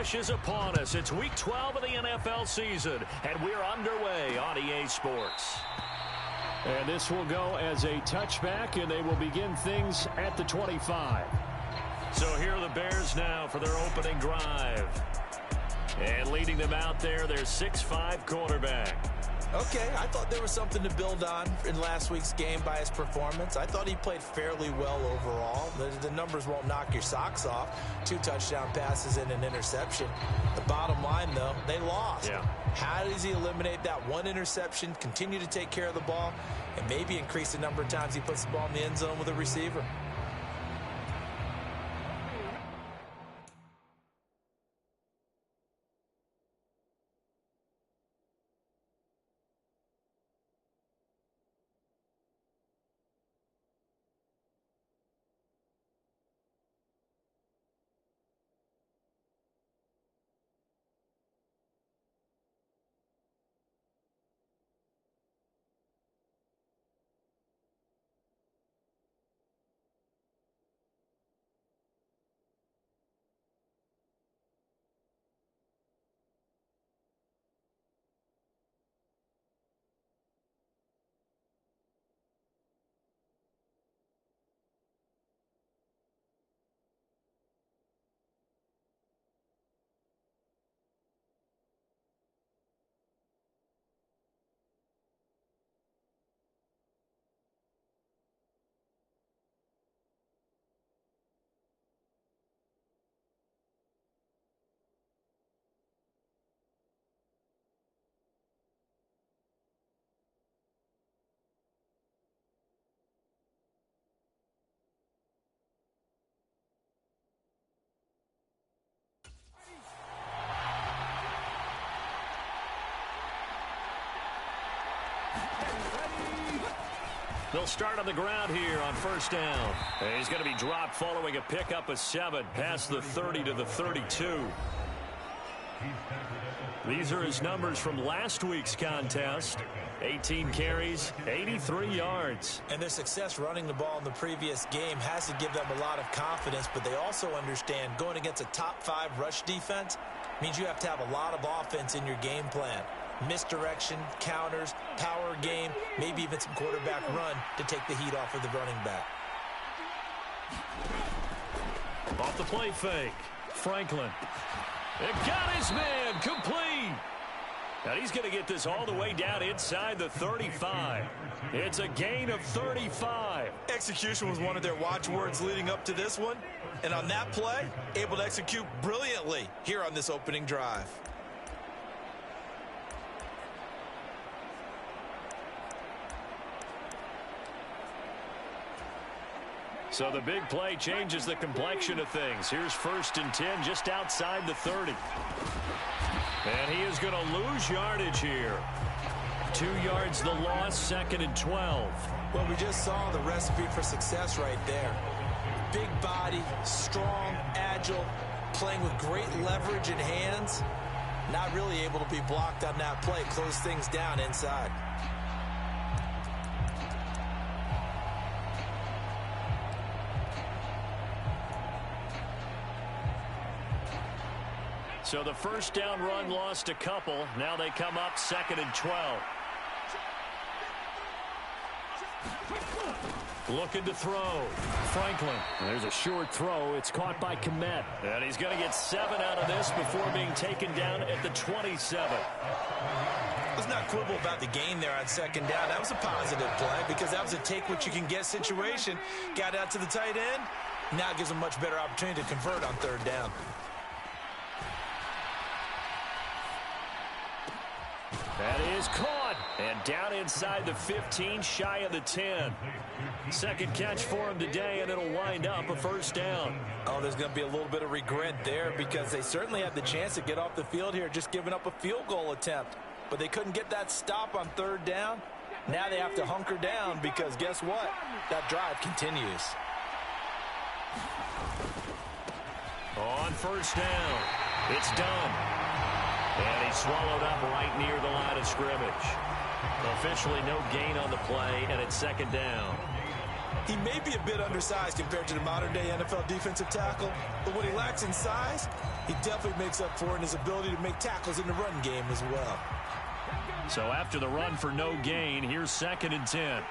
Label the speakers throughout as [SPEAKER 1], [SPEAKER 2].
[SPEAKER 1] rush is upon us. It's Week 12 of the NFL season, and we're underway on EA Sports.
[SPEAKER 2] And this will go as a touchback, and they will begin things at the 25.
[SPEAKER 1] So here are the Bears now for their opening drive. And leading them out there, their 6'5" quarterback.
[SPEAKER 3] Okay, I thought there was something to build on in last week's game by his performance. I thought he played fairly well overall. The numbers won't knock your socks off. 2 touchdown passes and an interception. The bottom line, though, they lost.
[SPEAKER 1] Yeah.
[SPEAKER 3] How does he eliminate that one interception, continue to take care of the ball, and maybe increase the number of times he puts the ball in the end zone with a receiver?
[SPEAKER 1] They'll start on the ground here on first down. And he's going to be dropped following a pickup of 7 past the 30 to the 32. These are his numbers from last week's contest. 18 carries, 83 yards.
[SPEAKER 3] And their success running the ball in the previous game has to give them a lot of confidence, but they also understand going against a top 5 rush defense means you have to have a lot of offense in your game plan. Misdirection, counters, power game, maybe even some quarterback run to take the heat off of the running back.
[SPEAKER 1] Off the play fake, Franklin. It got his man complete. Now he's going to get this all the way down inside the 35. It's a gain of 35.
[SPEAKER 3] Execution was one of their watchwords leading up to this one. And on that play, able to execute brilliantly here on this opening drive.
[SPEAKER 1] So the big play changes the complexion of things. Here's 1st and 10 just outside the 30. And he is going to lose yardage here. 2 yards the loss, 2nd and 12.
[SPEAKER 3] Well, we just saw the recipe for success right there. Big body, strong, agile, playing with great leverage in hands. Not really able to be blocked on that play. Close things down inside.
[SPEAKER 1] So the first down run lost a couple. Now they come up 2nd and 12. Looking to throw. Franklin.
[SPEAKER 2] There's a short throw. It's caught by Komet.
[SPEAKER 1] And he's going to get 7 out of this before being taken down at the 27.
[SPEAKER 3] Let's not quibble about the gain there on 2nd down. That was a positive play because that was a take-what-you-can-get situation. Got out to the tight end. Now it gives them much better opportunity to convert on 3rd down.
[SPEAKER 1] That is caught. And down inside the 15, shy of the 10. Second catch for him today, and it'll wind up a 1st down.
[SPEAKER 3] Oh, there's going to be a little bit of regret there because they certainly had the chance to get off the field here, just giving up a field goal attempt. But they couldn't get that stop on 3rd down. Now they have to hunker down because guess what? That drive continues.
[SPEAKER 1] On 1st down, it's done. And he's swallowed up right near the line of scrimmage. Officially no gain on the play, and it's 2nd down.
[SPEAKER 3] He may be a bit undersized compared to the modern-day NFL defensive tackle, but when he lacks in size, he definitely makes up for it in his ability to make tackles in the run game as well.
[SPEAKER 1] So after the run for no gain, here's 2nd and 10.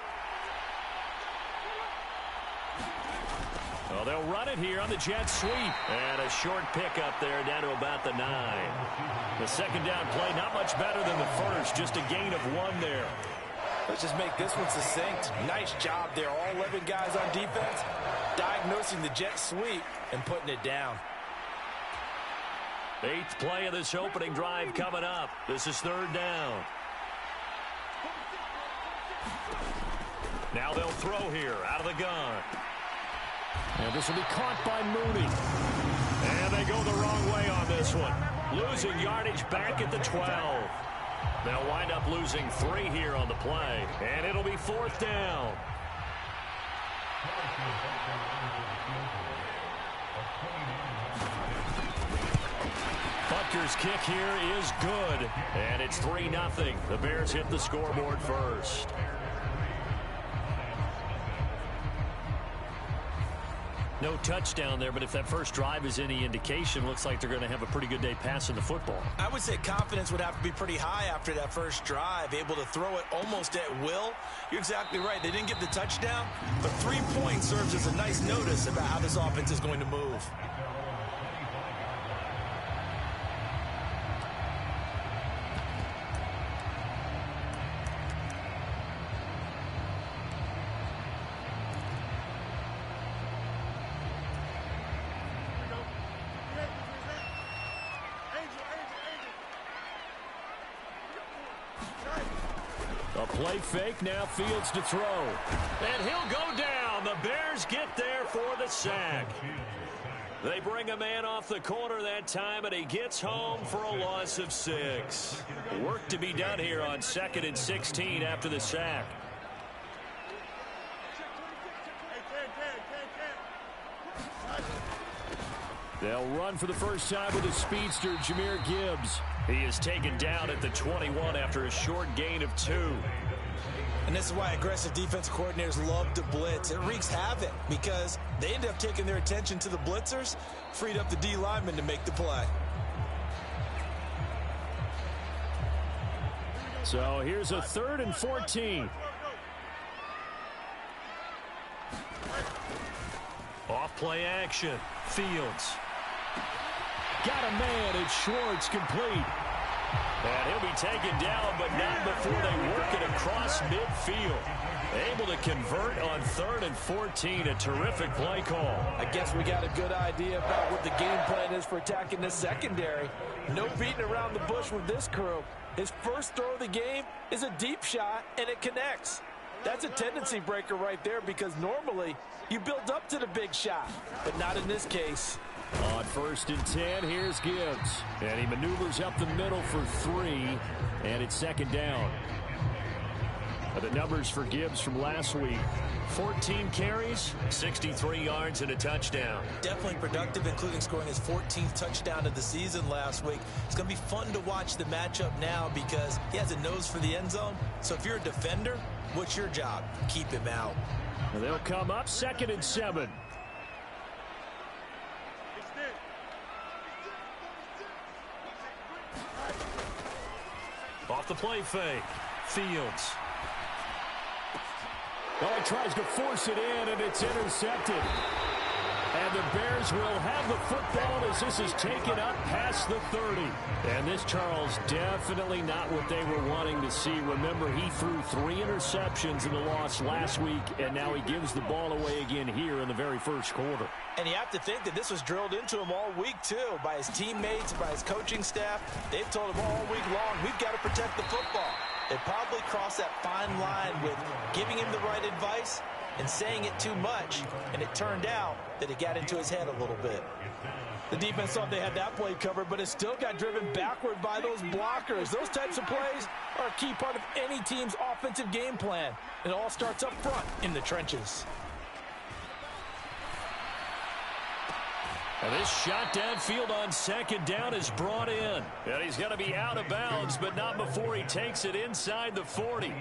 [SPEAKER 1] Well, they'll run it here on the jet sweep. And a short pickup there down to about the 9. The 2nd down play, not much better than the first, just a gain of 1 there.
[SPEAKER 3] Let's just make this one succinct. Nice job there, all 11 guys on defense, diagnosing the jet sweep and putting it down.
[SPEAKER 1] 8th play of this opening drive coming up. This is 3rd down. Now they'll throw here out of the gun.
[SPEAKER 2] And this will be caught by Mooney.
[SPEAKER 1] And they go the wrong way on this one. Losing yardage back at the 12. They'll wind up losing 3 here on the play. And it'll be 4th down. Butker's kick here is good. And it's 3-0. The Bears hit the scoreboard first. No touchdown there, but if that first drive is any indication, looks like they're going to have a pretty good day passing the football.
[SPEAKER 3] I would say confidence would have to be pretty high after that first drive, able to throw it almost at will. You're exactly right. They didn't get the touchdown, but 3 points serves as a nice notice about how this offense is going to move.
[SPEAKER 2] A play fake, now Fields to throw.
[SPEAKER 1] And he'll go down. The Bears get there for the sack. They bring a man off the corner that time, and he gets home for a loss of 6. Work to be done here on 2nd and 16 after the sack.
[SPEAKER 2] They'll run for the first time with a speedster, Jahmyr Gibbs.
[SPEAKER 1] He is taken down at the 21 after a short gain of 2.
[SPEAKER 3] And this is why aggressive defensive coordinators love to blitz. It wreaks havoc because they end up taking their attention to the blitzers, freed up the D lineman to make the play.
[SPEAKER 2] So here's a 3rd and 14.
[SPEAKER 1] Off play action. Fields.
[SPEAKER 2] Got a man. It's Schwartz, complete.
[SPEAKER 1] And he'll be taken down, but not before they work it across midfield. Able to convert on 3rd and 14. A terrific play call.
[SPEAKER 3] I guess we got a good idea about what the game plan is for attacking this secondary. No beating around the bush with this crew. His first throw of the game is a deep shot, and it connects. That's a tendency breaker right there because normally you build up to the big shot, but not in this case.
[SPEAKER 2] On 1st and 10, here's Gibbs. And he maneuvers up the middle for 3, and it's 2nd down. The numbers for Gibbs from last week:
[SPEAKER 1] 14 carries, 63 yards, and a touchdown.
[SPEAKER 3] Definitely productive, including scoring his 14th touchdown of the season last week. It's going to be fun to watch the matchup now because he has a nose for the end zone. So if you're a defender, what's your job? Keep him out.
[SPEAKER 2] And they'll come up 2nd and 7.
[SPEAKER 1] Off the play fake. Fields.
[SPEAKER 2] Oh, he tries to force it in, and it's intercepted. And the Bears will have the football as this is taken up past the 30. And this, Charles, definitely not what they were wanting to see. Remember, he threw 3 interceptions in the loss last week, and now he gives the ball away again here in the very first quarter.
[SPEAKER 3] And you have to think that this was drilled into him all week, too, by his teammates, by his coaching staff. They've told him all week long, we've got to protect the football. They probably crossed that fine line with giving him the right advice and saying it too much, and it turned out that it got into his head a little bit. The defense thought they had that play covered, but it still got driven backward by those blockers. Those types of plays are a key part of any team's offensive game plan. It all starts up front in the trenches.
[SPEAKER 2] And this shot downfield on second down is brought in. And he's going to be out of bounds, but not before he takes it inside the 40.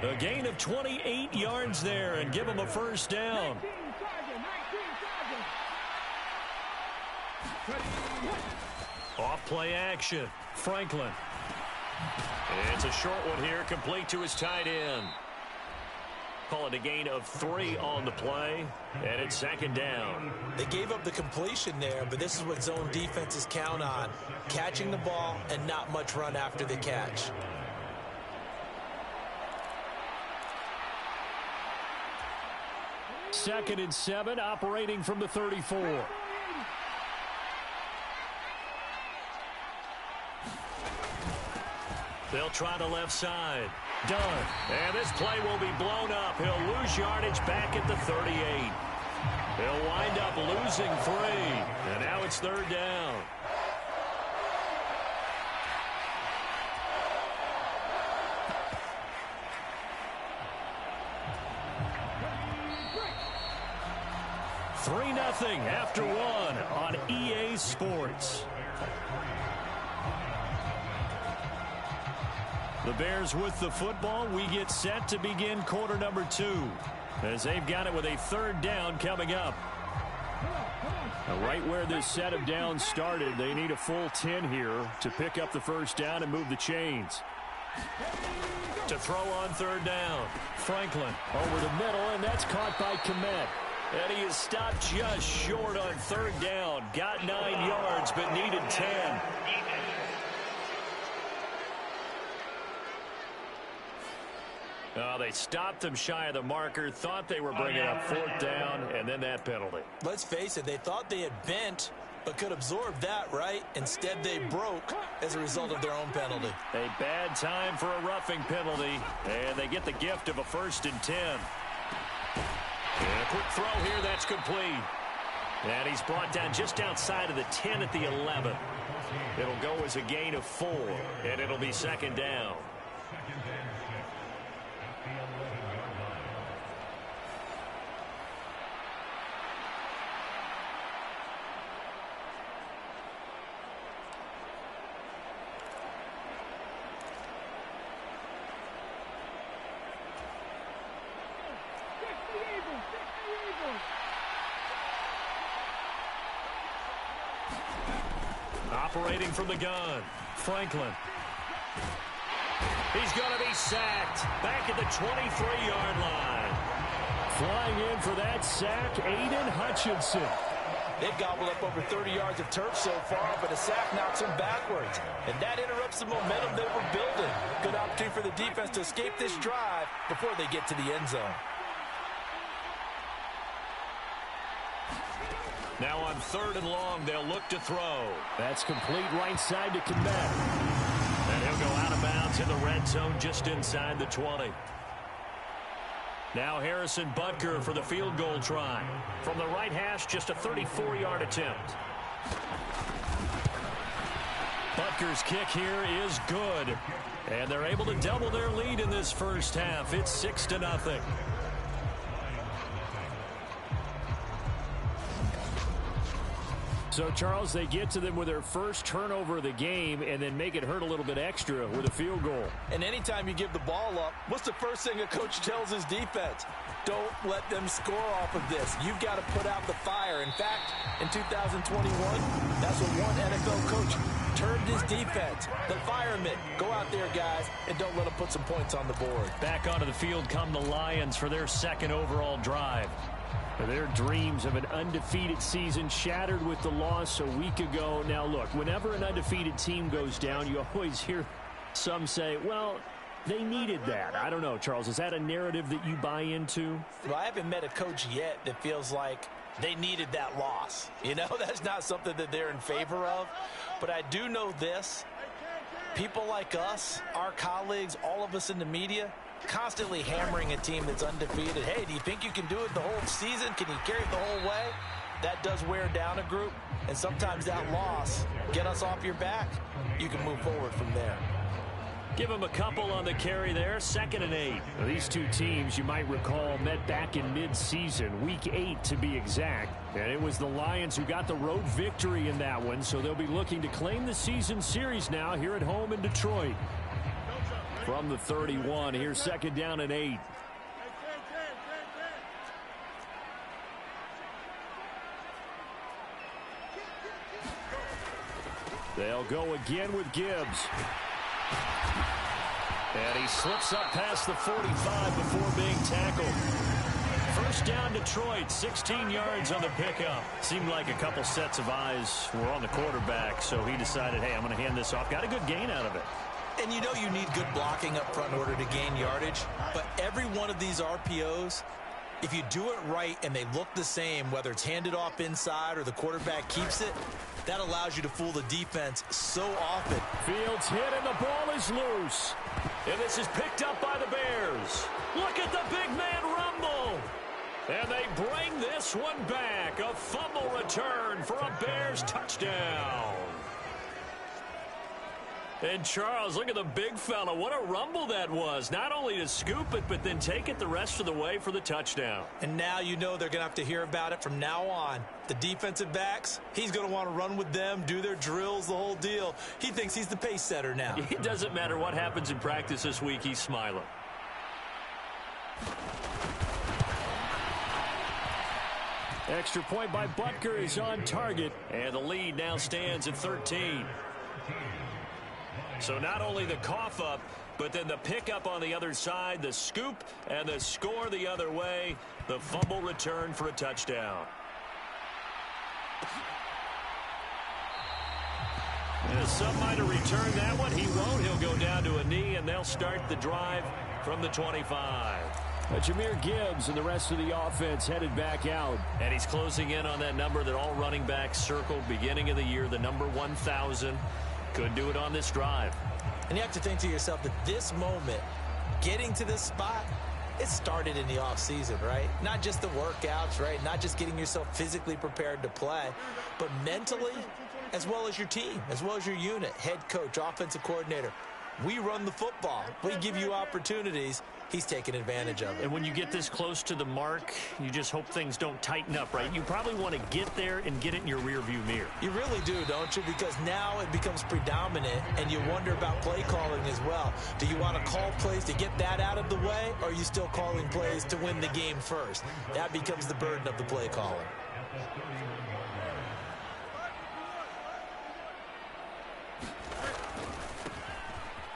[SPEAKER 2] A gain of 28 yards there and give him a first down. Off play action. Franklin. It's a short one here, complete to his tight end. Call it a gain of 3 on the play, and it's second down.
[SPEAKER 3] They gave up the completion there, but this is what zone defenses count on. Catching the ball and not much run after the catch.
[SPEAKER 2] Second and 7, operating from the 34. They'll try the left side. Done. And this play will be blown up. He'll lose yardage back at the 38. He'll wind up losing 3. And now it's third down. Three 0 after 1 on EA Sports. The Bears with the football. We get set to begin quarter number 2 as they've got it with a third down coming up. Now, right where this set of downs started, they need a full 10 here to pick up the first down and move the chains. To throw on third down. Franklin over the middle, and that's caught by Kmet. And he is stopped just short on third down. Got 9 yards, but needed 10. They stopped them shy of the marker, thought they were bringing up fourth down, and then that penalty.
[SPEAKER 3] Let's face it, they thought they had bent, but could absorb that, right? Instead, they broke as a result of their own penalty.
[SPEAKER 2] A bad time for a roughing penalty, and they get the gift of a 1st and 10. And a quick throw here, that's complete. And he's brought down just outside of the 10 at the 11. It'll go as a gain of 4, and it'll be second down. Operating from the gun, Franklin. He's going to be sacked back at the 23-yard line. Flying in for that sack, Aiden Hutchinson.
[SPEAKER 3] They've gobbled up over 30 yards of turf so far, but a sack knocks them backwards. And that interrupts the momentum they were building. Good opportunity for the defense to escape this drive before they get to the end zone.
[SPEAKER 2] Now on 3rd and long, they'll look to throw. That's complete right side to Kmet. And he'll go out of bounds in the red zone just inside the 20. Now Harrison Butker for the field goal try. From the right hash, just a 34-yard attempt. Butker's kick here is good. And they're able to double their lead in this first half. It's 6-0. So, Charles, they get to them with their first turnover of the game and then make it hurt a little bit extra with a field goal.
[SPEAKER 3] And anytime you give the ball up, what's the first thing a coach tells his defense? Don't let them score off of this. You've got to put out the fire. In fact, in 2021, that's what one NFL coach termed his defense. The firemen. Go out there, guys, and don't let them put some points on the board.
[SPEAKER 2] Back onto the field come the Lions for their second overall drive. Their dreams of an undefeated season shattered with the loss a week ago. Now, look, whenever an undefeated team goes down, you always hear some say, well, they needed that. I don't know, Charles. Is that a narrative that you buy into?
[SPEAKER 3] Well, I haven't met a coach yet that feels like they needed that loss. You know, that's not something that they're in favor of. But I do know this. People like us, our colleagues, all of us in the media, constantly hammering a team that's undefeated. Hey, do you think you can do it the whole season? Can you carry it the whole way? That does wear down a group, and sometimes that loss, get us off your back, you can move forward from there.
[SPEAKER 2] Give him a couple on the carry there, 2nd and 8. Now, these two teams, you might recall, met back in mid-season, week 8 to be exact. And it was the Lions who got the road victory in that one, so they'll be looking to claim the season series now here at home in Detroit. From the 31, here's 2nd down and 8. They'll go again with Gibbs. And he slips up past the 45 before being tackled. 1st down Detroit, 16 yards on the pickup. Seemed like a couple sets of eyes were on the quarterback, so he decided, hey, I'm going to hand this off. Got a good gain out of it.
[SPEAKER 3] And you know you need good blocking up front in order to gain yardage. But every one of these RPOs, if you do it right and they look the same, whether it's handed off inside or the quarterback keeps it, that allows you to fool the defense so often.
[SPEAKER 2] Fields hit and the ball is loose. And this is picked up by the Bears. Look at the big man rumble. And they bring this one back. A fumble return for a Bears touchdown. And Charles, look at the big fella. What a rumble that was. Not only to scoop it, but then take it the rest of the way for the touchdown.
[SPEAKER 3] And now you know they're going to have to hear about it from now on. The defensive backs, he's going to want to run with them, do their drills, the whole deal. He thinks he's the pace setter now.
[SPEAKER 2] It doesn't matter what happens in practice this week, he's smiling. Extra point by Butker is on target, and the lead now stands at 13. So not only the cough up, but then the pickup on the other side, the scoop, and the score the other way. The fumble return for a touchdown. And some might have returned that one. He won't. He'll go down to a knee, and they'll start the drive from the 25. Jahmyr Gibbs and the rest of the offense headed back out. And he's closing in on that number that all running backs circled beginning of the year, the number 1,000. Could do it on this drive.
[SPEAKER 3] And you have to think to yourself that this moment, getting to this spot, it started in the offseason, right? Not just the workouts, right? Not just getting yourself physically prepared to play, but mentally, as well as your team, as well as your unit, head coach, offensive coordinator. We run the football. We give you opportunities. He's taking advantage of it.
[SPEAKER 2] And when you get this close to the mark, you just hope things don't tighten up, right? You probably want to get there and get it in your rearview mirror.
[SPEAKER 3] You really do, don't you? Because now it becomes predominant, and you wonder about play calling as well. Do you want to call plays to get that out of the way, or are you still calling plays to win the game first? That becomes the burden of the play calling.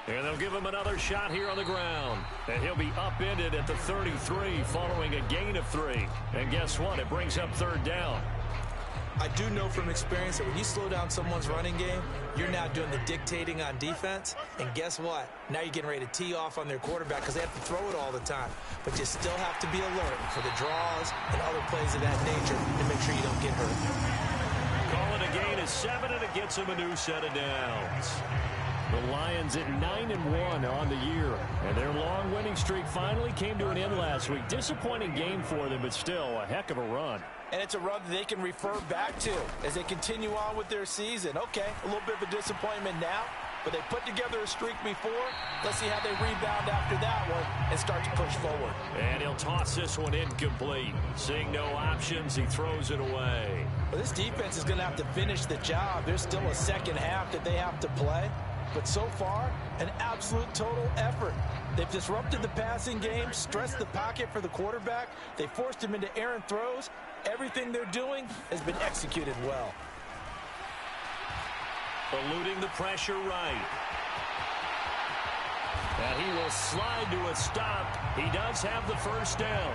[SPEAKER 2] And they'll give him another shot here on the ground. And he'll be upended at the 33 following a gain of 3. And guess what? It brings up 3rd down.
[SPEAKER 3] I do know from experience that when you slow down someone's running game, you're now doing the dictating on defense. And guess what? Now you're getting ready to tee off on their quarterback because they have to throw it all the time. But you still have to be alert for the draws and other plays of that nature to make sure you don't get hurt.
[SPEAKER 2] Calling a gain of 7, and it gets him a new set of downs. The Lions at 9-1 on the year. And their long winning streak finally came to an end last week. Disappointing game for them, but still a heck of a run.
[SPEAKER 3] And it's a run that they can refer back to as they continue on with their season. Okay, a little bit of a disappointment now, but they put together a streak before. Let's see how they rebound after that one and start to push forward.
[SPEAKER 2] And he'll toss this one incomplete. Seeing no options, he throws it away.
[SPEAKER 3] Well, this defense is going to have to finish the job. There's still a second half that they have to play. But so far, an absolute total effort. They've disrupted the passing game, stressed the pocket for the quarterback. They forced him into errant throws. Everything they're doing has been executed well.
[SPEAKER 2] Eluding the pressure right. And he will slide to a stop. He does have the 1st down.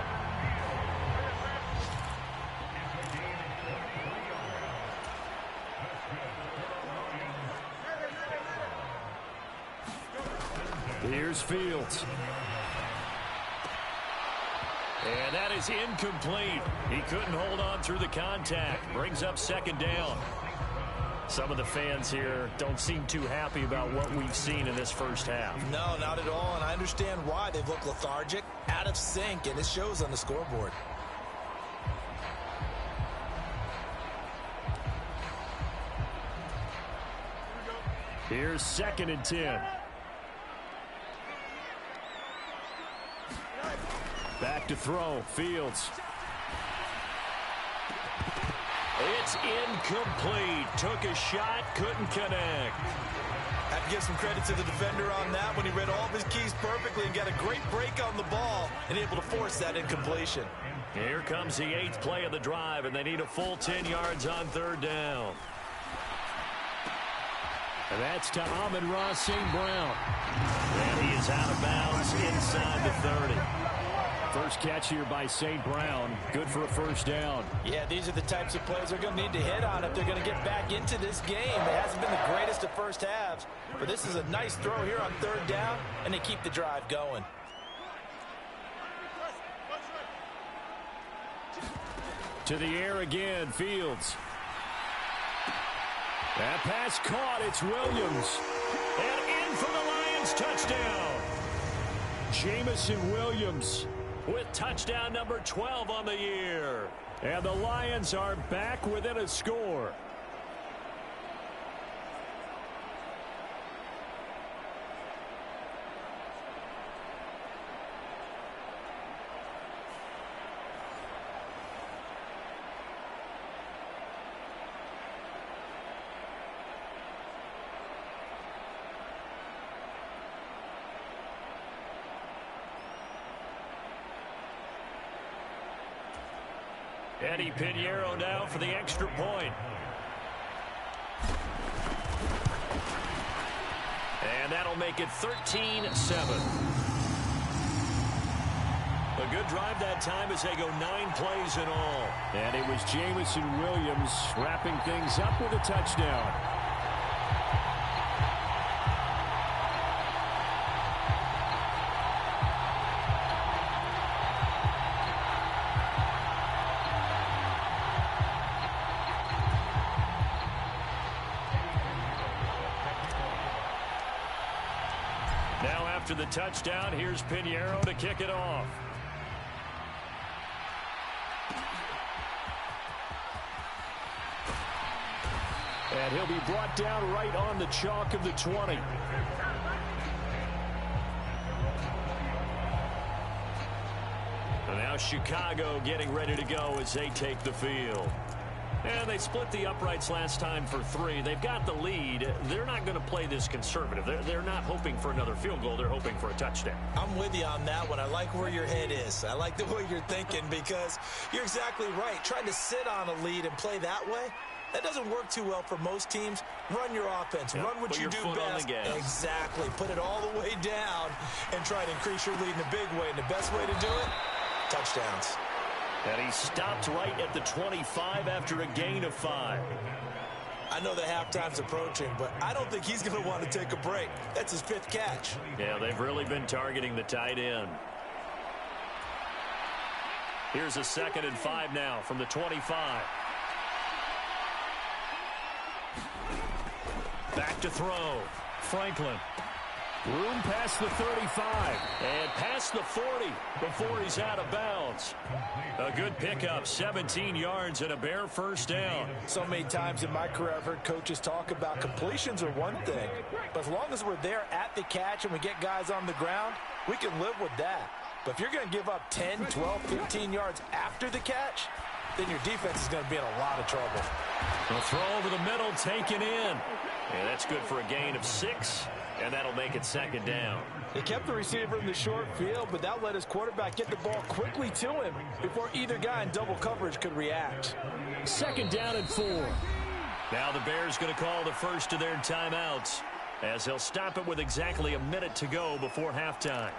[SPEAKER 2] Here's Fields. And that is incomplete. He couldn't hold on through the contact. Brings up 2nd down. Some of the fans here don't seem too happy about what we've seen in this first half.
[SPEAKER 3] No, not at all, and I understand why. They've looked lethargic, out of sync, and it shows on the scoreboard.
[SPEAKER 2] Here's 2nd and 10. Back to throw. Fields.
[SPEAKER 1] It's incomplete. Took a shot, couldn't connect.
[SPEAKER 3] I have to give some credit to the defender on that when he read all of his keys perfectly and got a great break on the ball and able to force that incompletion.
[SPEAKER 1] Here comes the 8th play of the drive, and they need a full 10 yards on 3rd down.
[SPEAKER 2] And that's to Amon-Ra St. Brown.
[SPEAKER 1] And he is out of bounds inside the 30.
[SPEAKER 2] First catch here by St. Brown. Good for a first down.
[SPEAKER 3] Yeah, these are the types of plays they're going to need to hit on if they're going to get back into this game. It hasn't been the greatest of first halves, but this is a nice throw here on 3rd down, and they keep the drive going.
[SPEAKER 2] To the air again, Fields. That pass caught. It's Williams.
[SPEAKER 1] And in for the Lions touchdown.
[SPEAKER 2] Jamison Williams
[SPEAKER 1] with touchdown number 12 on the year.
[SPEAKER 2] And the Lions are back within a score.
[SPEAKER 1] Eddie Pinheiro now for the extra point. And that'll make it 13-7. A good drive that time as they go 9 plays in all.
[SPEAKER 2] And it was Jamison Williams wrapping things up with a touchdown.
[SPEAKER 1] After the touchdown, here's Pinheiro to kick it off.
[SPEAKER 2] And he'll be brought down right on the chalk of the 20.
[SPEAKER 1] And now Chicago getting ready to go as they take the field. And they split the uprights last time for 3. They've got the lead. They're not going to play this conservative. They're not hoping for another field goal. They're hoping for a touchdown.
[SPEAKER 3] I'm with you on that one. I like where your head is. I like the way you're thinking because you're exactly right. Trying to sit on a lead and play that way, that doesn't work too well for most teams. Run your offense. Run what you do best. Exactly. Put it all the way down and try to increase your lead in a big way. And the best way to do it, touchdowns.
[SPEAKER 1] And he stopped right at the 25 after a gain of 5.
[SPEAKER 3] I know the halftime's approaching, but I don't think he's going to want to take a break. That's his 5th catch.
[SPEAKER 1] Yeah, they've really been targeting the tight end. Here's a 2nd and 5 now from the 25. Back to throw. Franklin.
[SPEAKER 2] Room past the 35.
[SPEAKER 1] And past the 40 before he's out of bounds. A good pickup, 17 yards and a bare first down.
[SPEAKER 3] So many times in my career I've heard coaches talk about completions are one thing, but as long as we're there at the catch and we get guys on the ground, we can live with that. But if you're going to give up 10, 12, 15 yards after the catch, then your defense is going to be in a lot of trouble.
[SPEAKER 1] A throw over the middle taken in. And that's good for a gain of 6. And that'll make it 2nd down.
[SPEAKER 3] They kept the receiver in the short field, but that let his quarterback get the ball quickly to him before either guy in double coverage could react.
[SPEAKER 2] 2nd down and 4.
[SPEAKER 1] Now the Bears going to call the first of their timeouts as they'll stop it with exactly a minute to go before halftime.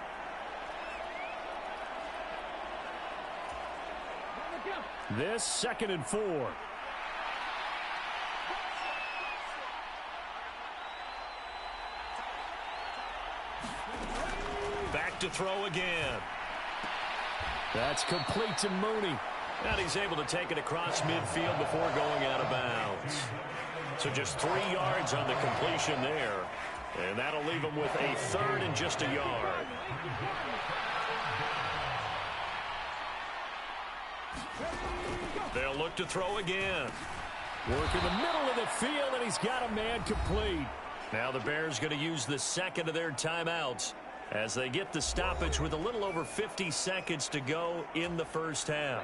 [SPEAKER 2] This 2nd and 4.
[SPEAKER 1] Back to throw again.
[SPEAKER 2] That's complete to Mooney.
[SPEAKER 1] And he's able to take it across midfield before going out of bounds. So just 3 yards on the completion there. And that'll leave him with a 3rd and just a yard. They'll look to throw again.
[SPEAKER 2] Work in the middle of the field, and he's got a man complete.
[SPEAKER 1] Now the Bears going to use the 2nd of their timeouts as they get the stoppage with a little over 50 seconds to go in the first half.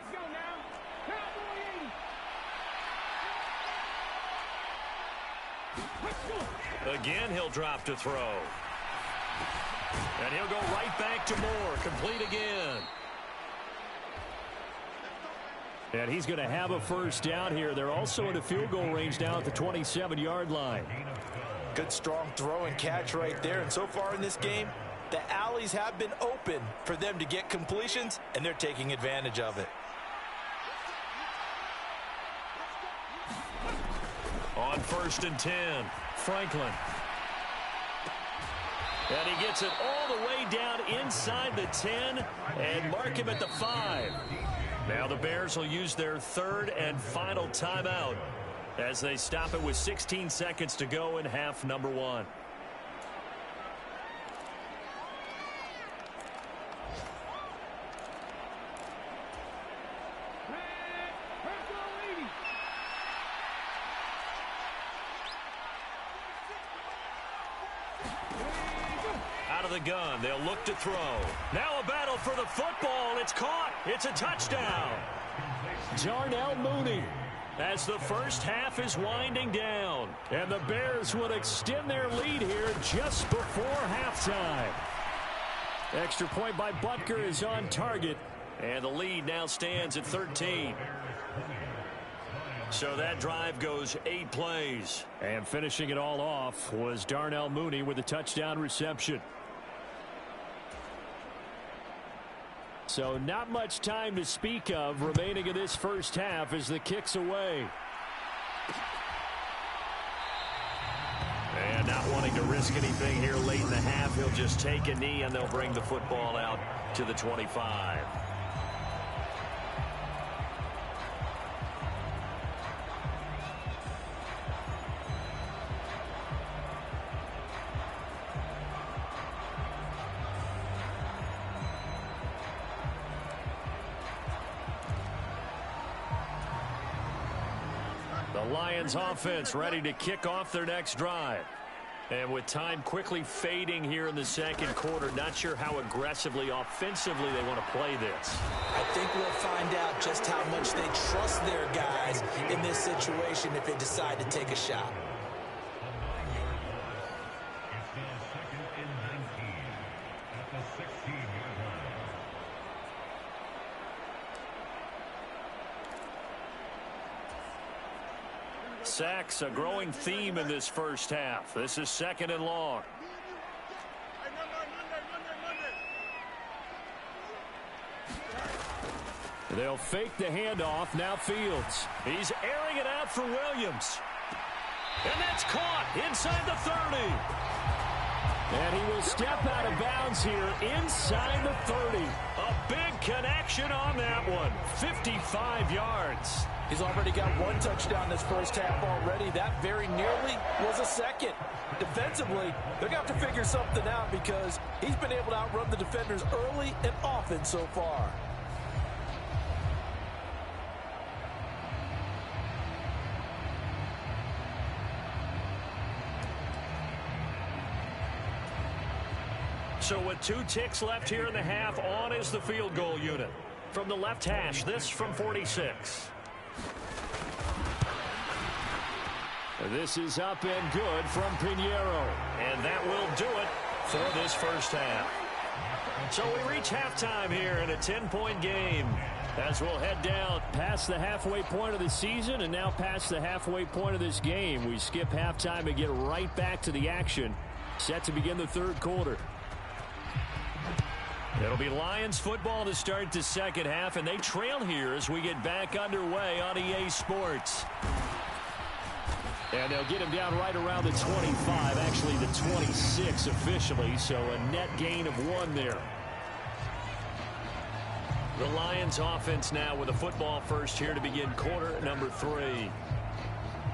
[SPEAKER 1] Again, he'll drop to throw. And he'll go right back to Moore. Complete again.
[SPEAKER 2] And he's going to have a first down here. They're also in a field goal range now at the 27-yard line.
[SPEAKER 3] Good strong throw and catch right there. And so far in this game, the alleys have been open for them to get completions, and they're taking advantage of it.
[SPEAKER 1] On 1st and 10, Franklin. And he gets it all the way down inside the 10 and mark him at the 5. Now the Bears will use their third and final timeout as they stop it with 16 seconds to go in half number 1. Out of the gun, they'll look to throw. Now a battle for the football. It's caught. It's a touchdown.
[SPEAKER 2] Darnell Mooney, as the first half is winding down. And the Bears would extend their lead here just before halftime. Extra point by Butker is on target.
[SPEAKER 1] And the lead now stands at 13. So that drive goes 8 plays.
[SPEAKER 2] And finishing it all off was Darnell Mooney with a touchdown reception. So not much time to speak of remaining in this first half as the kick's away.
[SPEAKER 1] And not wanting to risk anything here late in the half, he'll just take a knee and they'll bring the football out to the 25. The Lions offense ready to kick off their next drive. And with time quickly fading here in the second quarter, not sure how aggressively, offensively they want to play this.
[SPEAKER 3] I think we'll find out just how much they trust their guys in this situation if they decide to take a shot.
[SPEAKER 1] Sacks, a growing theme in this first half. This is 2nd and long.
[SPEAKER 2] They'll fake the handoff. Now Fields.
[SPEAKER 1] He's airing it out for Williams. And that's caught inside the 30.
[SPEAKER 2] And he will step out of bounds here inside the 30.
[SPEAKER 1] A big connection on that one. 55 yards.
[SPEAKER 3] He's already got 1 touchdown this first half already. That very nearly was a second. Defensively, they're going to have to figure something out because he's been able to outrun the defenders early and often so far.
[SPEAKER 1] So with 2 ticks left here in the half, on is the field goal unit. From the left hash, this from 46.
[SPEAKER 2] This is up and good from Pinheiro.
[SPEAKER 1] And that will do it for this first half. So we reach halftime here in a 10-point game as we'll head down
[SPEAKER 2] past the halfway point of the season and now past the halfway point of this game. We skip halftime and get right back to the action. Set to begin the third quarter.
[SPEAKER 1] It'll be Lions football to start the second half, and they trail here as we get back underway on EA Sports.
[SPEAKER 2] And they'll get him down right around the 25, actually the 26 officially, so a net gain of 1 there.
[SPEAKER 1] The Lions offense now with a football first here to begin quarter number 3.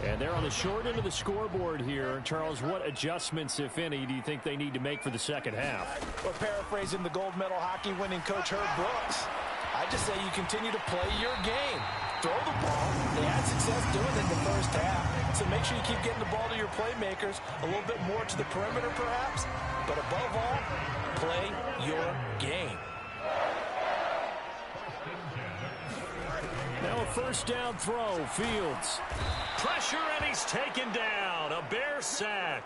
[SPEAKER 2] And they're on the short end of the scoreboard here. Charles, what adjustments, if any, do you think they need to make for the second half?
[SPEAKER 3] Well, paraphrasing the gold medal hockey winning coach Herb Brooks, I just say you continue to play your game. Throw the ball. They had success doing it in the first half. So make sure you keep getting the ball to your playmakers, a little bit more to the perimeter perhaps. But above all, play your game.
[SPEAKER 2] Now a first down throw, Fields.
[SPEAKER 1] Pressure, and he's taken down. A Bear sack.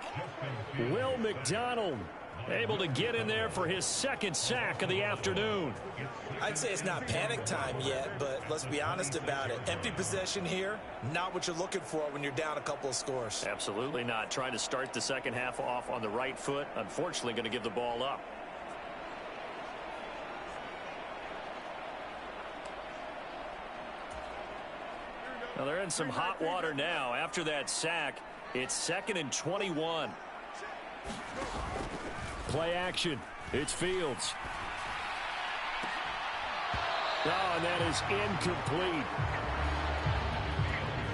[SPEAKER 2] Will McDonald able to get in there for his second sack of the afternoon.
[SPEAKER 3] I'd say it's not panic time yet, but let's be honest about it. Empty possession here, not what you're looking for when you're down a couple of scores.
[SPEAKER 1] Absolutely not. Trying to start the second half off on the right foot. Unfortunately, going to give the ball up. Now they're in some hot water now. After that sack, it's 2nd and 21.
[SPEAKER 2] Play action. It's Fields. Oh, and that is incomplete.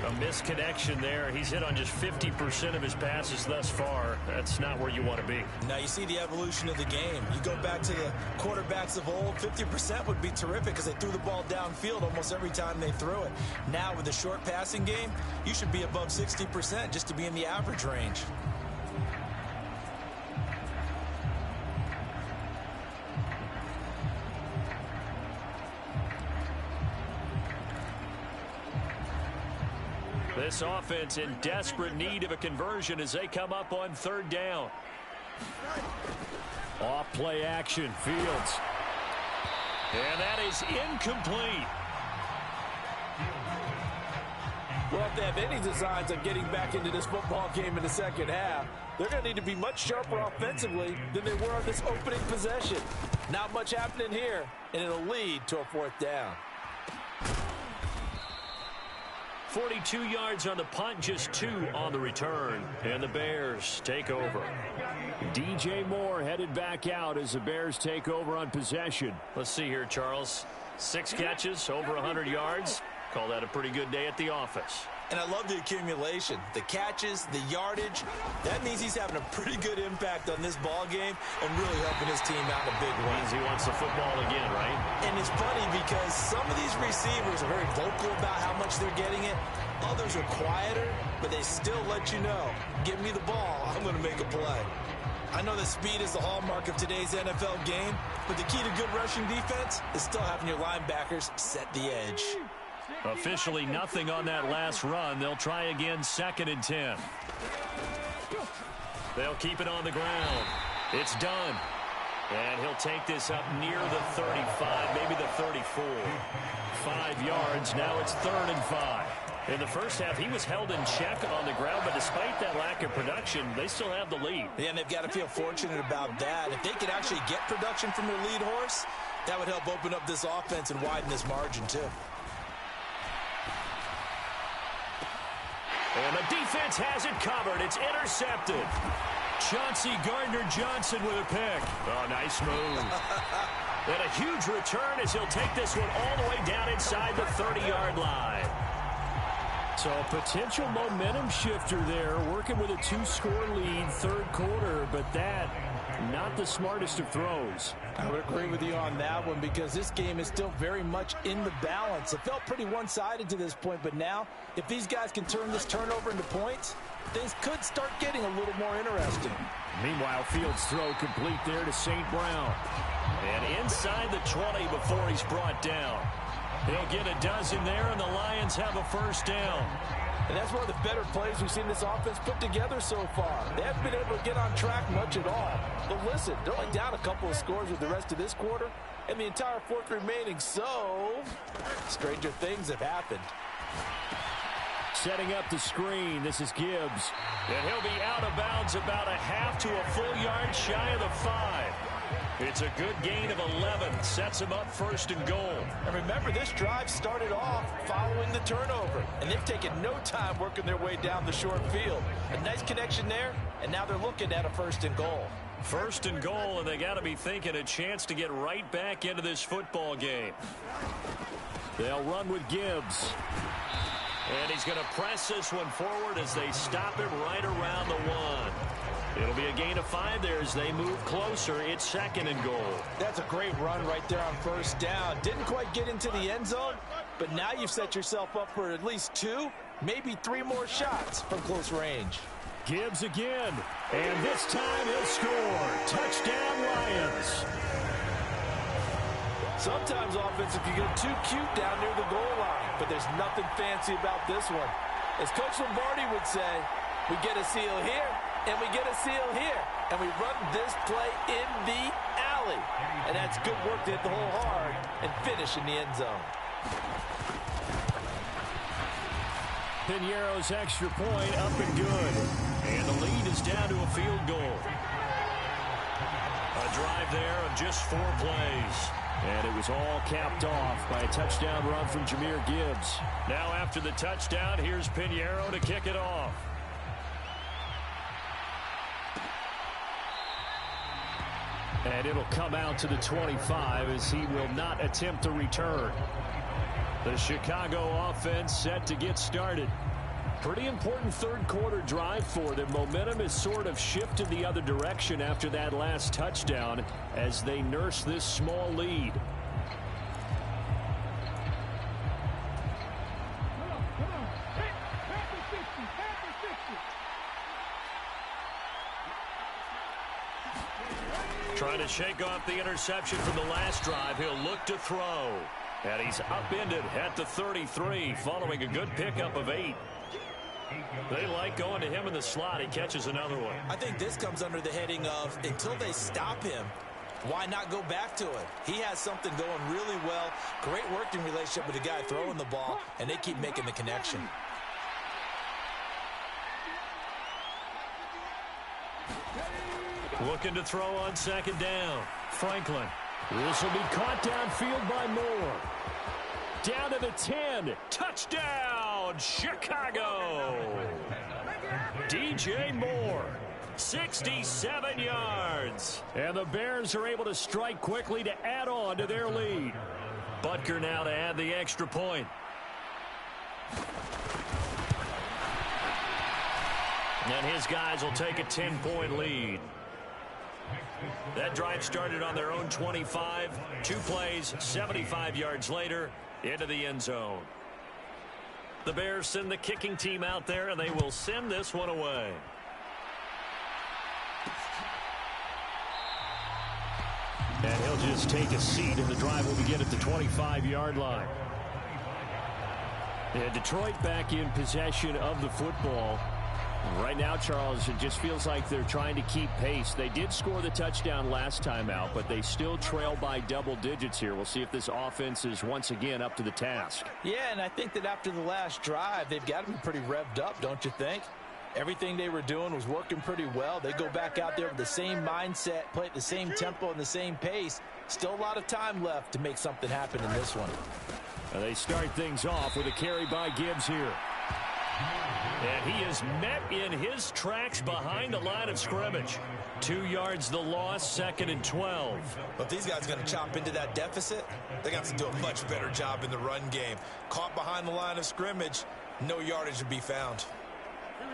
[SPEAKER 1] A misconnection there. He's hit on just 50% of his passes thus far. That's not where you want to be.
[SPEAKER 3] Now you see the evolution of the game. You go back to the quarterbacks of old, 50% would be terrific because they threw the ball downfield almost every time they threw it. Now with the short passing game, you should be above 60% just to be in the average range.
[SPEAKER 1] This offense in desperate need of a conversion as they come up on 3rd down.
[SPEAKER 2] Off play action, Fields.
[SPEAKER 1] And that is incomplete.
[SPEAKER 4] Well, if they have any designs of getting back into this football game in the second half, they're going to need to be much sharper offensively than they were on this opening possession. Not much happening here, and it'll lead to a 4th down.
[SPEAKER 1] 42 yards on the punt, just 2 on the return. And the Bears take over.
[SPEAKER 2] DJ Moore headed back out as the Bears take over on possession.
[SPEAKER 1] Let's see here, Charles. 6 catches, over 100 yards. Call that a pretty good day at the office.
[SPEAKER 3] And I love the accumulation, the catches, the yardage. That means he's having a pretty good impact on this ball game and really helping his team out in a big way.
[SPEAKER 1] Means he wants the football again, right?
[SPEAKER 3] And it's funny because some of these receivers are very vocal about how much they're getting it. Others are quieter, but they still let you know, give me the ball, I'm going to make a play. I know that speed is the hallmark of today's NFL game, but the key to good rushing defense is still having your linebackers set the edge.
[SPEAKER 1] Officially nothing on that last run. They'll try again, 2nd and 10. They'll keep it on the ground. It's done. And he'll take this up near the 35, maybe the 34. 5 yards. Now it's 3rd and 5. In the first half, he was held in check on the ground, but despite that lack of production, they still have the lead.
[SPEAKER 3] Yeah, and they've got to feel fortunate about that. If they could actually get production from their lead horse, that would help open up this offense and widen this margin, too.
[SPEAKER 1] And the defense has it covered. It's intercepted. Chauncey Gardner-Johnson with a pick. Oh, nice move. And a huge return as he'll take this one all the way down inside the 30-yard line.
[SPEAKER 2] So a potential momentum shifter there, working with a 2-score lead, 3rd quarter, but that, not the smartest of throws.
[SPEAKER 4] I would agree with you on that one because this game is still very much in the balance. It felt pretty one-sided to this point, but now, if these guys can turn this turnover into points, things could start getting a little more interesting.
[SPEAKER 2] Meanwhile, Fields' throw complete there to St. Brown.
[SPEAKER 1] And inside the 20 before he's brought down. He'll get a dozen there, and the Lions have a 1st down.
[SPEAKER 4] And that's one of the better plays we've seen this offense put together so far. They haven't been able to get on track much at all. But listen, they're only down a couple of scores with the rest of this quarter and the entire 4th remaining. So, stranger things have happened.
[SPEAKER 2] Setting up the screen, this is Gibbs.
[SPEAKER 1] And he'll be out of bounds about a half to a full yard shy of the 5. It's a good gain of 11. Sets him up 1st and goal.
[SPEAKER 4] And remember, this drive started off following the turnover. And they've taken no time working their way down the short field. A nice connection there, and now they're looking at a 1st and goal.
[SPEAKER 1] 1st and goal, and they got to be thinking a chance to get right back into this football game.
[SPEAKER 2] They'll run with Gibbs.
[SPEAKER 1] And he's going to press this one forward as they stop him right around the 1. It'll be a gain of 5 there as they move closer. It's 2nd and goal.
[SPEAKER 4] That's a great run right there on 1st down. Didn't quite get into the end zone, but now you've set yourself up for at least 2, maybe 3 more shots from close range.
[SPEAKER 2] Gibbs again, and this time he'll score. Touchdown, Lions.
[SPEAKER 4] Sometimes offenses can get too cute down near the goal line, but there's nothing fancy about this one. As Coach Lombardi would say, we get a seal here, and we get a seal here, and we run this play in the alley. And that's good work to hit the hole hard and finish in the end zone.
[SPEAKER 2] Piñeiro's extra point up and good. And the lead is down to a field goal. A drive there of just 4 plays. And it was all capped off by a touchdown run from Jahmyr Gibbs.
[SPEAKER 1] Now after the touchdown, here's Piñeiro to kick it off.
[SPEAKER 2] And it'll come out to the 25 as he will not attempt to return. The Chicago offense set to get started. Pretty important third-quarter drive for them. Momentum has sort of shifted the other direction after that last touchdown as they nurse this small lead.
[SPEAKER 1] Trying to shake off the interception from the last drive. He'll look to throw. And he's upended at the 33 following a good pickup of 8. They like going to him in the slot. He catches another one.
[SPEAKER 3] I think this comes under the heading of until they stop him, why not go back to it? He has something going really well. Great working relationship with the guy throwing the ball, and they keep making the connection.
[SPEAKER 1] Looking to throw on second down. Franklin.
[SPEAKER 2] This will be caught downfield by Moore. Down to the 10.
[SPEAKER 1] Touchdown, Chicago. DJ Moore, 67 yards.
[SPEAKER 2] And the Bears are able to strike quickly to add on to their lead.
[SPEAKER 1] Butker now to add the extra point. And his guys will take a 10-point lead. That drive started on their own 25. 2 plays, 75 yards later, into the end zone. The Bears send the kicking team out there, and they will send this one away.
[SPEAKER 2] And he'll just take a seat, and the drive will begin at the 25-yard line. And Detroit back in possession of the football. Right now, Charles, it just feels like they're trying to keep pace. They did score the touchdown last time out, but they still trail by double digits here. We'll see if this offense is once again up to the task.
[SPEAKER 4] Yeah, and I think that after the last drive, they've got to be pretty revved up, don't you think? Everything they were doing was working pretty well. They go back out there with the same mindset, play at the same tempo and the same pace. Still a lot of time left to make something happen in this one.
[SPEAKER 2] And they start things off with a carry by Gibbs here.
[SPEAKER 1] And he is met in his tracks behind the line of scrimmage. 2 yards the loss, 2nd and 12.
[SPEAKER 3] But if these guys are going to chop into that deficit, they got to do a much better job in the run game. Caught behind the line of scrimmage, no yardage to be found.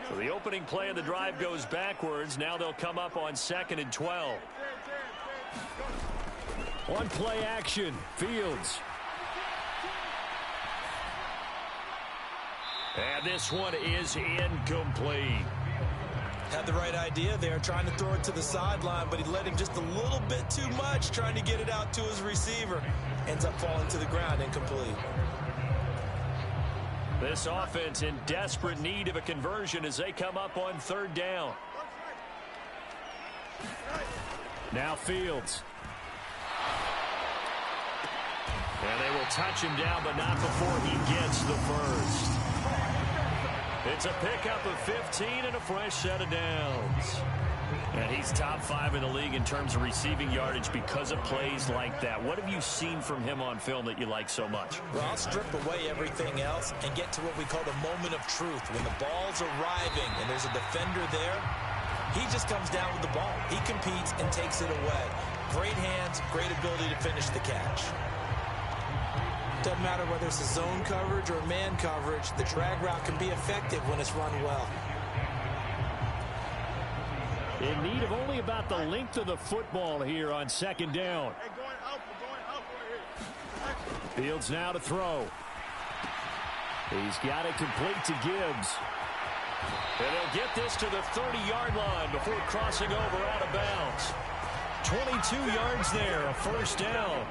[SPEAKER 1] So the opening play of the drive goes backwards. Now they'll come up on 2nd and 12.
[SPEAKER 2] One play action, Fields.
[SPEAKER 1] And this one is incomplete.
[SPEAKER 3] Had the right idea there, trying to throw it to the sideline, but he let him just a little bit too much, trying to get it out to his receiver. Ends up falling to the ground, incomplete.
[SPEAKER 1] This offense in desperate need of a conversion as they come up on 3rd down.
[SPEAKER 2] Now Fields.
[SPEAKER 1] And they will touch him down, but not before he gets the first. It's a pickup of 15 and a fresh set of downs. And he's top 5 in the league in terms of receiving yardage because of plays like that. What have you seen from him on film that you like so much?
[SPEAKER 3] Well, I'll strip away everything else and get to what we call the moment of truth. When the ball's arriving and there's a defender there, he just comes down with the ball. He competes and takes it away. Great hands, great ability to finish the catch. Doesn't matter whether it's a zone coverage or man coverage, the drag route can be effective when it's run well.
[SPEAKER 2] In need of only about the length of the football here on 2nd down. Fields now to throw. He's got it complete to Gibbs.
[SPEAKER 1] And he'll get this to the 30-yard line before crossing over out of bounds. 22 yards there, a 1st down.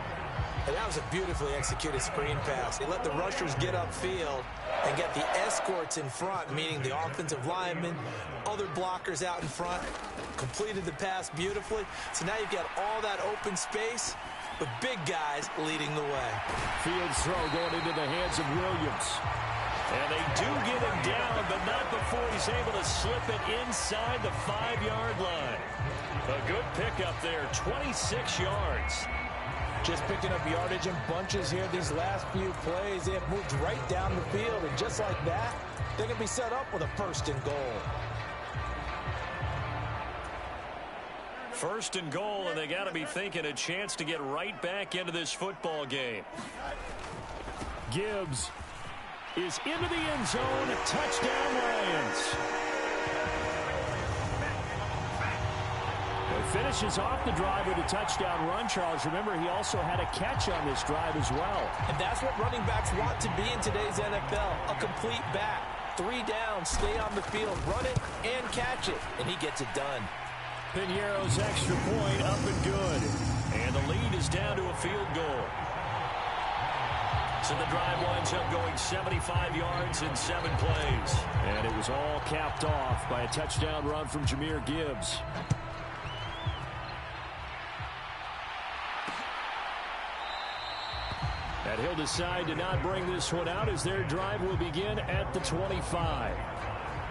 [SPEAKER 3] And that was a beautifully executed screen pass. They let the rushers get upfield and get the escorts in front, meaning the offensive linemen, other blockers out in front, completed the pass beautifully. So now you've got all that open space with big guys leading the way.
[SPEAKER 2] Fields throw going into the hands of Williams.
[SPEAKER 1] And they do get him down, but not before he's able to slip it inside the 5-yard line. A good pickup there, 26 yards.
[SPEAKER 4] Just picking up yardage in bunches here these last few plays. They have moved right down the field, and just like that, they're going to be set up with a 1st and goal.
[SPEAKER 1] 1st and goal, and they got to be thinking a chance to get right back into this football game.
[SPEAKER 2] Gibbs is into the end zone. Touchdown, Lions. Finishes off the drive with a touchdown run, Charles. Remember, he also had a catch on this drive as well.
[SPEAKER 4] And that's what running backs want to be in today's NFL, a complete back. 3 down, stay on the field, run it, and catch it. And he gets it done.
[SPEAKER 2] Piñeiro's extra point up and good.
[SPEAKER 1] And the lead is down to a field goal. So the drive winds up going 75 yards in 7 plays.
[SPEAKER 2] And it was all capped off by a touchdown run from Jahmyr Gibbs. And he'll decide to not bring this one out as their drive will begin at the 25.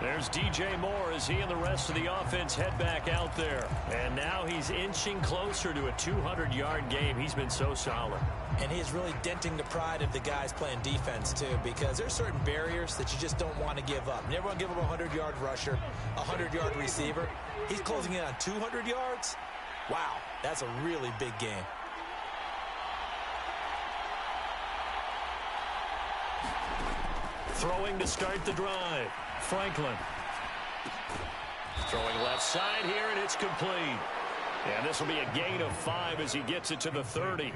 [SPEAKER 1] There's DJ Moore as he and the rest of the offense head back out there. And now he's inching closer to a 200-yard game. He's been so solid.
[SPEAKER 3] And he is really denting the pride of the guys playing defense, too, because there's certain barriers that you just don't want to give up. You never want to give up a 100-yard rusher, a 100-yard receiver. He's closing in on 200 yards. Wow, that's a really big game.
[SPEAKER 1] Throwing to start the drive. Franklin. Throwing left side here, and it's complete. And this will be a gain of 5 as he gets it to the 30.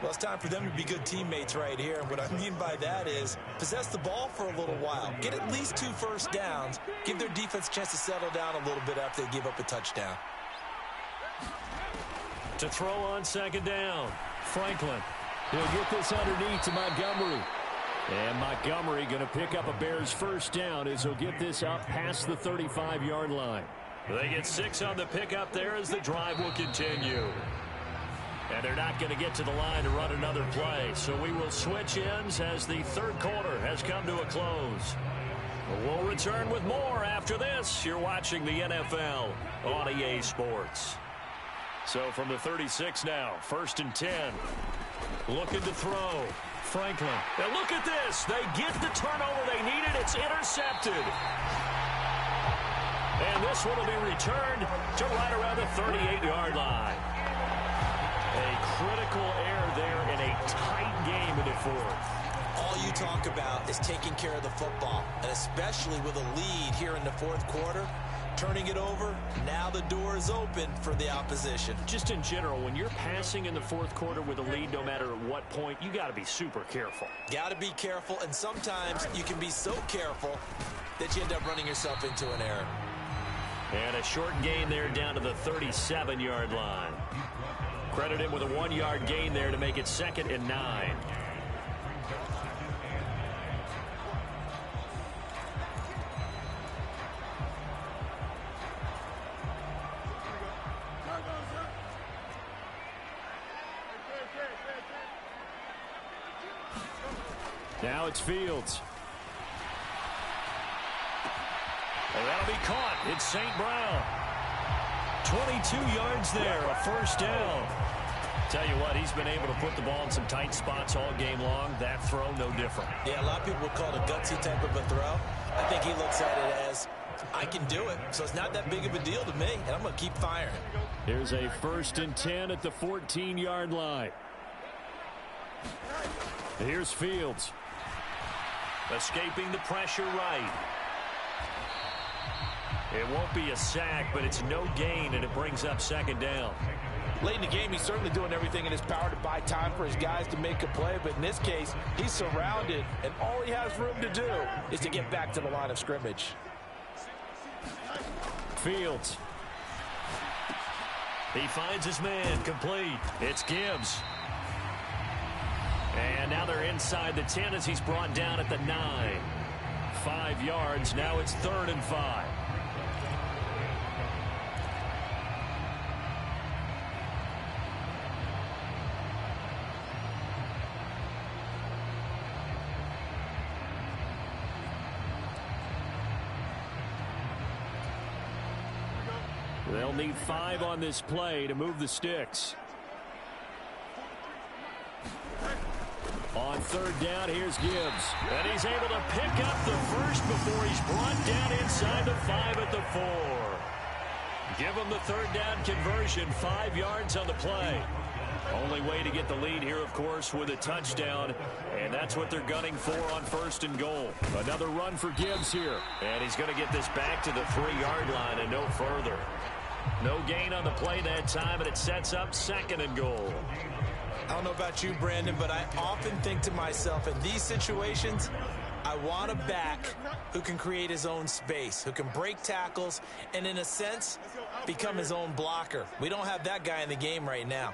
[SPEAKER 3] Well, it's time for them to be good teammates right here. And what I mean by that is possess the ball for a little while. Get at least 2 first downs. Give their defense a chance to settle down a little bit after they give up a touchdown.
[SPEAKER 1] To throw on 2nd down. Franklin.
[SPEAKER 2] He'll get this underneath to Montgomery. And Montgomery going to pick up a Bears 1st down as he'll get this up past the 35-yard line.
[SPEAKER 1] They get 6 on the pickup there as the drive will continue. And they're not going to get to the line to run another play. So we will switch ends as the 3rd quarter has come to a close. We'll return with more after this. You're watching the NFL on EA Sports. So from the 36 now, 1st and 10. Looking to throw. Franklin. And look at this. They get the turnover they needed. It's intercepted. And this one will be returned to right around the 38-yard line. A critical error there in a tight game in the 4th.
[SPEAKER 3] All you talk about is taking care of the football, and especially with a lead here in the 4th quarter. Turning it over, now the door is open for the opposition.
[SPEAKER 1] Just in general, when you're passing in the 4th quarter with a lead, no matter at what point, you got to be super careful.
[SPEAKER 3] Got to be careful, and sometimes you can be so careful that you end up running yourself into an error.
[SPEAKER 1] And a short gain there down to the 37-yard line. Credit him with a 1-yard gain there to make it 2nd and 9.
[SPEAKER 2] Now it's Fields.
[SPEAKER 1] And that'll be caught. It's St. Brown. 22 yards there, a 1st down. Tell you what, he's been able to put the ball in some tight spots all game long. That throw, no different.
[SPEAKER 3] Yeah, a lot of people would call it a gutsy type of a throw. I think he looks at it as, I can do it, so it's not that big of a deal to me, and I'm going to keep firing.
[SPEAKER 2] Here's a 1st and 10 at the 14-yard line. Here's Fields.
[SPEAKER 1] Escaping the pressure right. It won't be a sack, but it's no gain, and it brings up 2nd down.
[SPEAKER 4] Late in the game, he's certainly doing everything in his power to buy time for his guys to make a play, but in this case, he's surrounded, and all he has room to do is to get back to the line of scrimmage.
[SPEAKER 2] Fields.
[SPEAKER 1] He finds his man, complete. It's Gibbs. And now they're inside the 10 as he's brought down at the 9. 5 yards. Now it's 3rd and 5. They'll need 5 on this play to move the sticks. On 3rd down, here's Gibbs. And he's able to pick up the first before he's brought down inside the 5 at the 4. Give him the 3rd down conversion, 5 yards on the play. Only way to get the lead here, of course, with a touchdown. And that's what they're gunning for on 1st and goal. Another run for Gibbs here. And he's going to get this back to the 3-yard line and no further. No gain on the play that time, and it sets up 2nd and goal.
[SPEAKER 3] I don't know about you, Brandon, but I often think to myself, in these situations, I want a back who can create his own space, who can break tackles, and in a sense, become his own blocker. We don't have that guy in the game right now.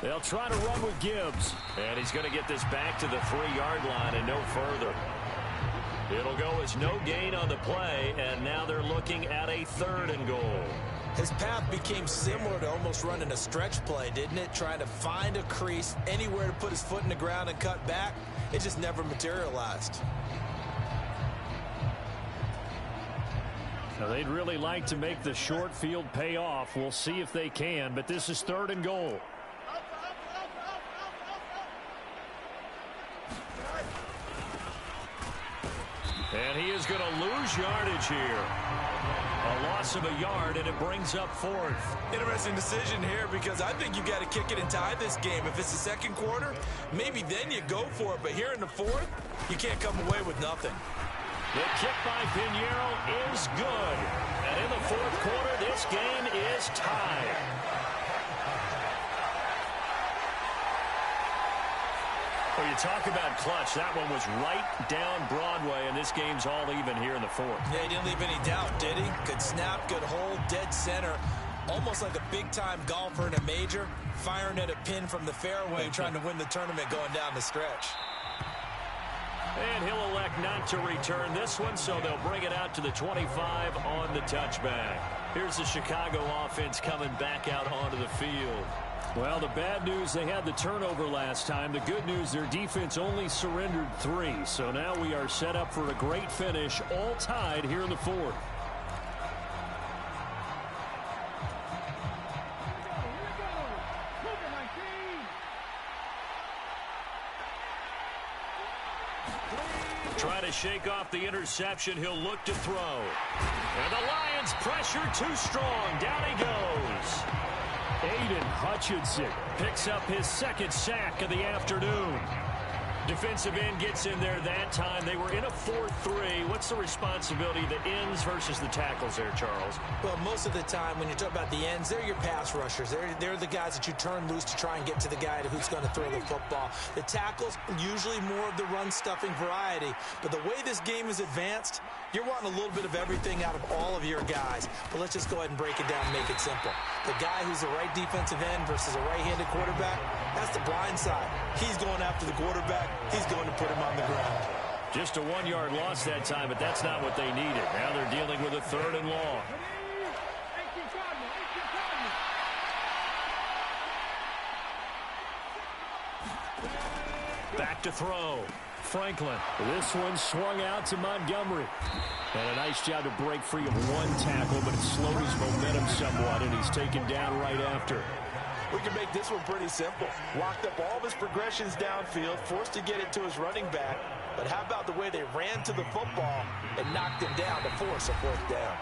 [SPEAKER 1] They'll try to run with Gibbs. And he's going to get this back to the 3-yard line and no further. It'll go as no gain on the play, and now they're looking at a 3rd and goal.
[SPEAKER 3] His path became similar to almost running a stretch play, didn't it? Trying to find a crease, anywhere to put his foot in the ground and cut back. It just never materialized.
[SPEAKER 2] Now, they'd really like to make the short field pay off. We'll see if they can, but this is 3rd and goal.
[SPEAKER 1] And he is going to lose yardage here. A loss of a yard, and it brings up 4th.
[SPEAKER 3] Interesting decision here, because I think you've got to kick it and tie this game. If it's the 2nd quarter, maybe then you go for it. But here in the 4th, you can't come away with nothing.
[SPEAKER 1] The kick by Pinheiro is good. And in the 4th quarter, this game is tied. Well, you talk about clutch. That one was right down Broadway, and this game's all even here in the 4th.
[SPEAKER 3] Yeah, he didn't leave any doubt, did he? Good snap, good hold, dead center. Almost like a big-time golfer in a major, firing at a pin from the fairway, trying to win the tournament going down the stretch.
[SPEAKER 1] And he'll elect not to return this one, so they'll bring it out to the 25 on the touchback. Here's the Chicago offense coming back out onto the field.
[SPEAKER 2] Well, the bad news, they had the turnover last time. The good news, their defense only surrendered 3. So now we are set up for a great finish, all tied here in the 4th.
[SPEAKER 1] Try to shake off the interception. He'll look to throw. And the Lions pressure too strong. Down he goes.
[SPEAKER 2] Aiden Hutchinson
[SPEAKER 1] Picks up his 2nd sack of the afternoon. Defensive end gets in there that time. They were in a 4-3. What's the responsibility of the ends versus the tackles there, Charles?
[SPEAKER 3] Well, most of the time when you talk about the ends, they're your pass rushers. They're the guys that you turn loose to try and get to the guy who's going to throw the football. The tackles, usually more of the run-stuffing variety. But the way this game is advanced, you're wanting a little bit of everything out of all of your guys. But let's just go ahead and break it down and make it simple. The guy who's the right defensive end versus a right-handed quarterback, that's the blind side. He's going after the quarterback. He's going to put him on the ground.
[SPEAKER 1] Just a 1-yard loss that time, but that's not what they needed. Now they're dealing with a 3rd and long. Back to throw. Franklin.
[SPEAKER 2] This one swung out to Montgomery. And a nice job to break free of 1 tackle, but it slowed his momentum somewhat, and he's taken down right after.
[SPEAKER 4] We can make this one pretty simple. Locked up all of his progressions downfield, forced to get it to his running back. But how about the way they ran to the football and knocked him down to force a 4th down?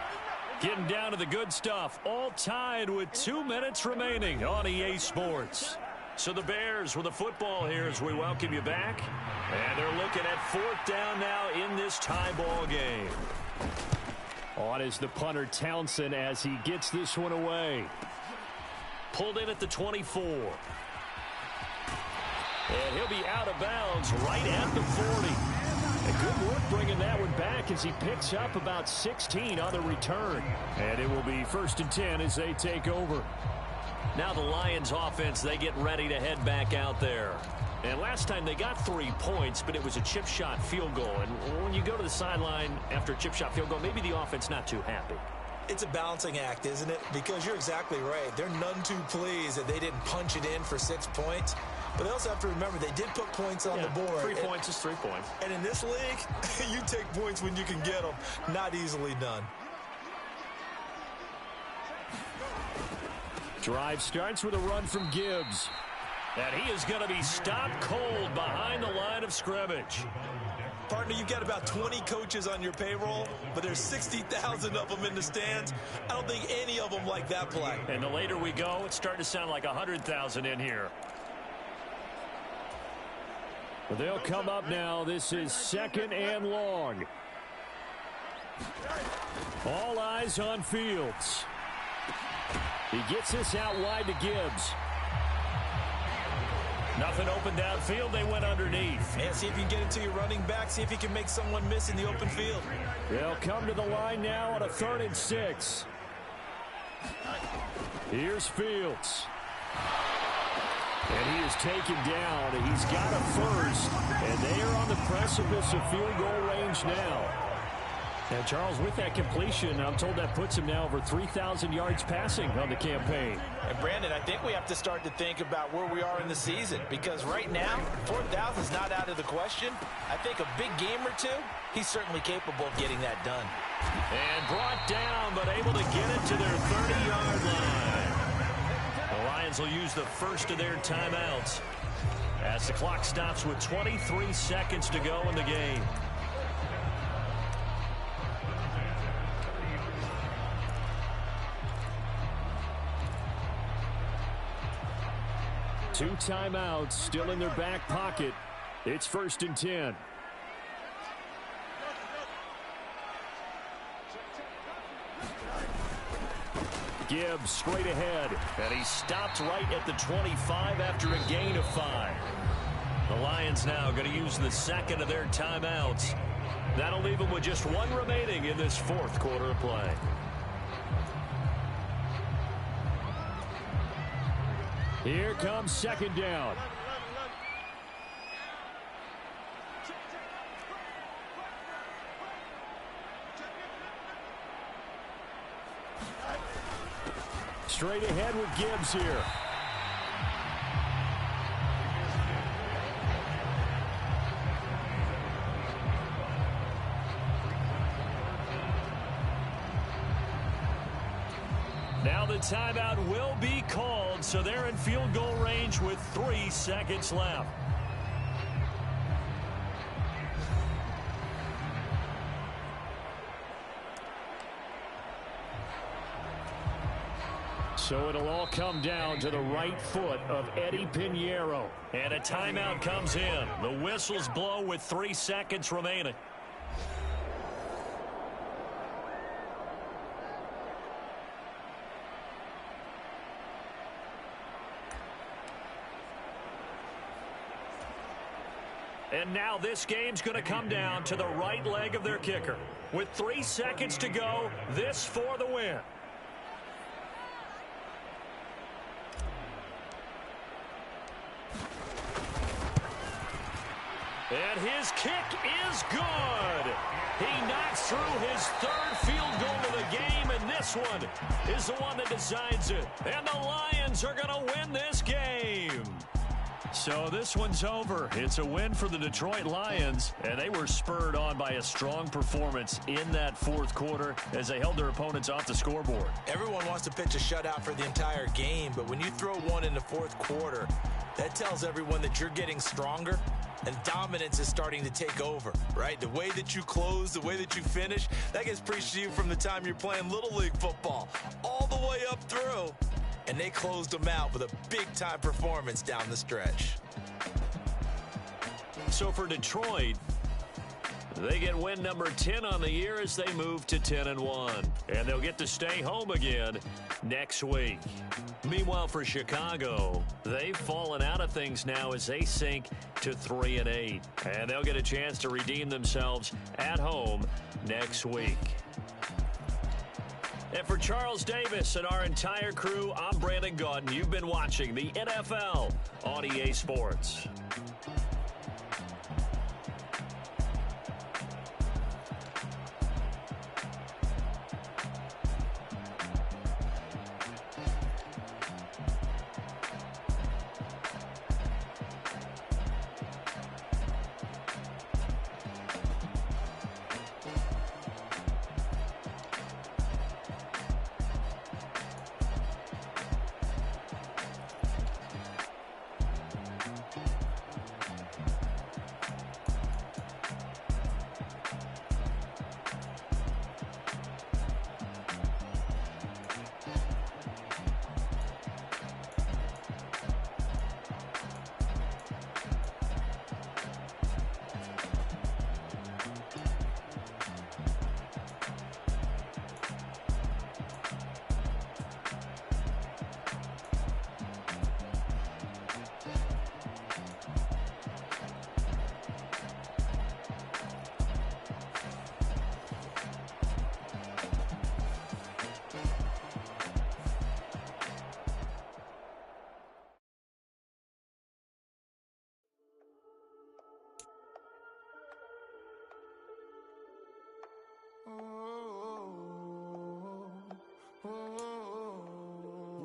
[SPEAKER 1] Getting down to the good stuff. All tied with 2 minutes remaining on EA Sports. So the Bears with the football here as we welcome you back. And they're looking at 4th down now in this tie ball game.
[SPEAKER 2] On is the punter Townsend as he gets this one away.
[SPEAKER 1] Pulled in at the 24. And he'll be out of bounds right at the 40.
[SPEAKER 2] And good work bringing that one back as he picks up about 16 on the return. And it will be 1st and 10 as they take over.
[SPEAKER 1] Now the Lions offense, they get ready to head back out there. And last time they got 3 points, but it was a chip shot field goal. And when you go to the sideline after a chip shot field goal, maybe the offense not too happy.
[SPEAKER 3] It's a balancing act, isn't it? Because you're exactly right. They're none too pleased that they didn't punch it in for 6 points. But they also have to remember they did put points on the board.
[SPEAKER 1] 3 points is 3 points.
[SPEAKER 3] And in this league, you take points when you can get them. Not easily done.
[SPEAKER 2] Drive starts with a run from Gibbs.
[SPEAKER 1] And he is going to be stopped cold behind the line of scrimmage.
[SPEAKER 3] Partner, you've got about 20 coaches on your payroll, but there's 60,000 of them in the stands. I don't think any of them like that play.
[SPEAKER 1] And the later we go, it's starting to sound like 100,000 in here.
[SPEAKER 2] Well, they'll come up now. This is 2nd and long. All eyes on Fields. He gets this out wide to Gibbs.
[SPEAKER 1] Nothing open downfield. They went underneath.
[SPEAKER 3] And see if you can get it to your running back. See if you can make someone miss in the open field.
[SPEAKER 2] They'll come to the line now on a 3rd and 6. Here's Fields. And he is taken down. He's got a first. And they are on the precipice of field goal range now. And Charles, with that completion, I'm told that puts him now over 3,000 yards passing on the campaign.
[SPEAKER 4] And Brandon, I think we have to start to think about where we are in the season, because right now, 4,000 is not out of the question. I think a big game or two, he's certainly capable of getting that done.
[SPEAKER 1] And brought down, but able to get it to their 30-yard line. The Lions will use the first of their timeouts as the clock stops with 23 seconds to go in the game.
[SPEAKER 2] Two timeouts still in their back pocket. It's 1st and 10. Gibbs straight ahead.
[SPEAKER 1] And he stopped right at the 25 after a gain of 5. The Lions now going to use the second of their timeouts. That'll leave them with just 1 remaining in this 4th quarter of play.
[SPEAKER 2] Here comes 2nd down. Straight ahead with Gibbs here.
[SPEAKER 1] Now the timeout will be called, so they're in field goal range with 3 seconds left.
[SPEAKER 2] So it'll all come down to the right foot of Eddie Pinheiro.
[SPEAKER 1] And a timeout comes in. The whistles blow with 3 seconds remaining. And now this game's going to come down to the right leg of their kicker. With 3 seconds to go, this for the win. And his kick is good. He knocks through his 3rd field goal of the game, and this one is the one that decides it. And the Lions are going to win this game. So this one's over. It's a win for the Detroit Lions, and they were spurred on by a strong performance in that 4th quarter as they held their opponents off the scoreboard.
[SPEAKER 3] Everyone wants to pitch a shutout for the entire game, but when you throw one in the 4th quarter, that tells everyone that you're getting stronger and dominance is starting to take over, right? The way that you close, the way that you finish, that gets preached to you from the time you're playing Little League football all the way up through. And they closed them out with a big-time performance down the stretch.
[SPEAKER 1] So for Detroit, They get win number 10 on the year as they move to 10-1. And they'll get to stay home again next week. Meanwhile, for Chicago, they've fallen out of things now as they sink to 3-8. And they'll get a chance to redeem themselves at home next week. And for Charles Davis and our entire crew, I'm Brandon Gaudin. You've been watching the NFL on EA Sports.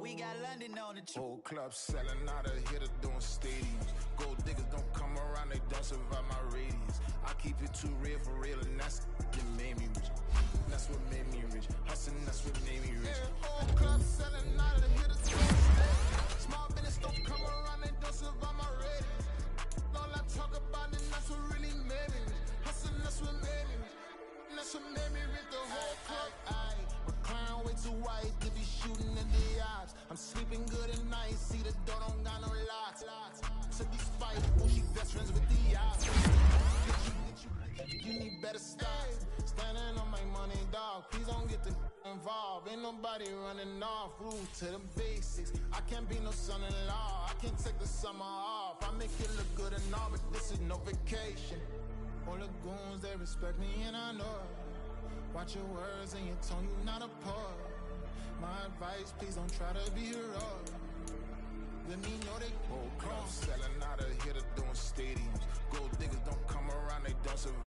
[SPEAKER 5] We got London on the trip.
[SPEAKER 6] Whole club selling out of here to doing stadiums. Gold diggers don't come around, they don't survive my radius. I keep it too real for real, and that's what made me rich. That's what made me rich. Hustling, that's what made me rich. Whole club selling out of here to doing stadiums. Small business don't come around, they don't survive my radius. All I talk about it, that's what really made me rich. Hustling, that's what made me rich. That's what made me rich. The whole club. Clown way too white to be shooting in the eyes. I'm sleeping good at night, see the door don't got no locks. So despite bullshit veterans with the odds, you need better stocks. Standing on my money, dog. Please don't get involved. Ain't nobody running off. Rule to the basics. I can't be no son-in-law. I can't take the summer off. I make it look good and all, but this is no vacation. All the goons, they respect me and I know it. Watch your words and your tone, you not a poet. My advice, please don't try to be heroic. Let me know they whole club selling out of here to doing stadiums. Gold diggers don't come around, they don't survive.